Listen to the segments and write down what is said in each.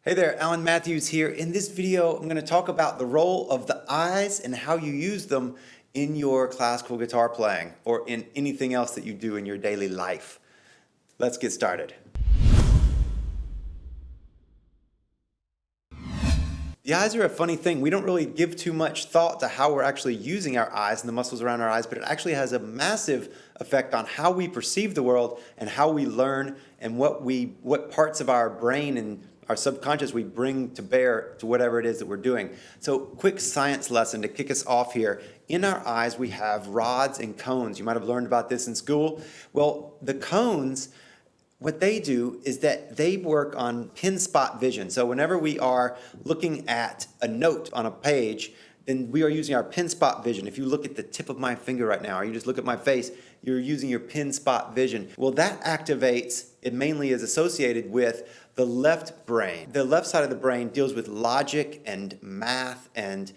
Hey there, Alan Mathews here. In this video, I'm going to talk about the role of the eyes and how you use them in your classical guitar playing or in anything else that you do in your daily life. Let's get started. The eyes are a funny thing. We don't really give too much thought to how we're actually using our eyes and the muscles around our eyes, but it actually has a massive effect on how we perceive the world and how we learn and what parts of our brain and our subconscious we bring to bear to whatever it is that we're doing. So, quick science lesson to kick us off here. In our eyes, we have rods and cones. You might have learned about this in school. Well, the cones, what they do is that they work on pin spot vision. So whenever we are looking at a note on a page, then we are using our pin spot vision. If you look at the tip of my finger right now, or you just look at my face, you're using your pin spot vision. Well, that activates, it mainly is associated with the left brain. The left side of the brain deals with logic and math and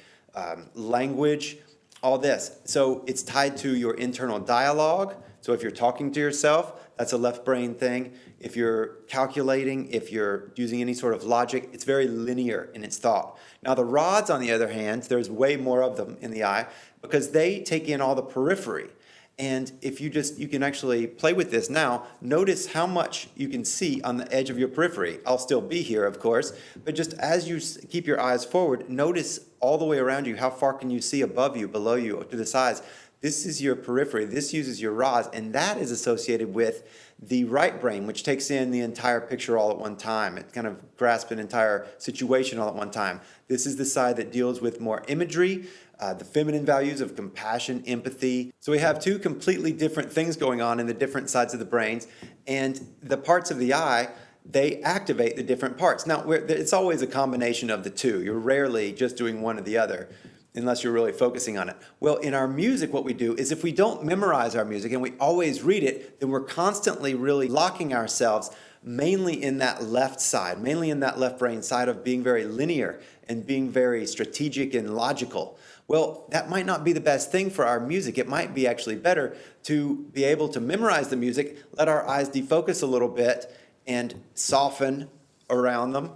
language, all this. So it's tied to your internal dialogue. So if you're talking to yourself, that's a left brain thing. If you're calculating, if you're using any sort of logic, it's very linear in its thought. Now the rods, on the other hand, there's way more of them in the eye because they take in all the periphery. And if you can actually play with this now, notice how much you can see on the edge of your periphery. I'll still be here, of course, but just as you keep your eyes forward, notice all the way around you, how far can you see above you, below you, to the sides. This is your periphery. This uses your rods, and that is associated with the right brain, which takes in the entire picture all at one time. It kind of grasps an entire situation all at one time. This is the side that deals with more imagery, the feminine values of compassion, empathy. So we have two completely different things going on in the different sides of the brains, and the parts of the eye, they activate the different parts. Now, it's always a combination of the two. You're rarely just doing one or the other, unless you're really focusing on it. Well, in our music, what we do is if we don't memorize our music and we always read it, then we're constantly really locking ourselves mainly in that left side, mainly in that left brain side of being very linear and being very strategic and logical. Well, that might not be the best thing for our music. It might be actually better to be able to memorize the music, let our eyes defocus a little bit and soften around them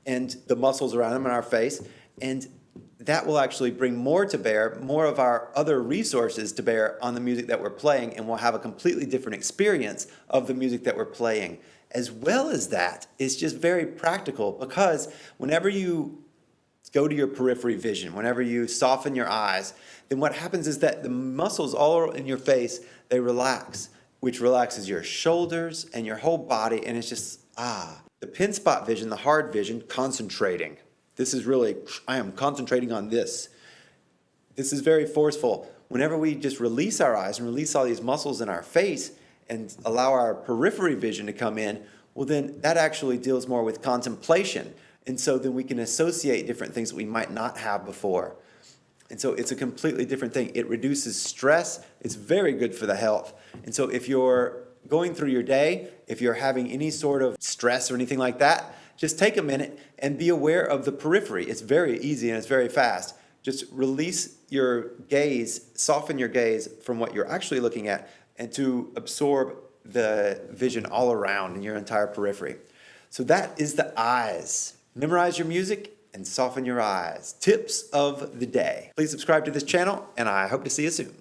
and the muscles around them in our face, and that will actually bring more to bear, more of our other resources to bear on the music that we're playing, and we'll have a completely different experience of the music that we're playing. As well as that, it's just very practical because whenever you go to your periphery vision, whenever you soften your eyes, then what happens is that the muscles all in your face, they relax, which relaxes your shoulders and your whole body, and it's just, The pin spot vision, the hard vision, concentrating. This is really, I am concentrating on this. This is very forceful. Whenever we just release our eyes and release all these muscles in our face and allow our periphery vision to come in, well then that actually deals more with contemplation. And so then we can associate different things that we might not have before. And so it's a completely different thing. It reduces stress. It's very good for the health. And so if you're going through your day, if you're having any sort of stress or anything like that, just take a minute and be aware of the periphery. It's very easy and it's very fast. Just release your gaze, soften your gaze from what you're actually looking at and to absorb the vision all around in your entire periphery. So that is the eyes. Memorize your music and soften your eyes. Tips of the day. Please subscribe to this channel and I hope to see you soon.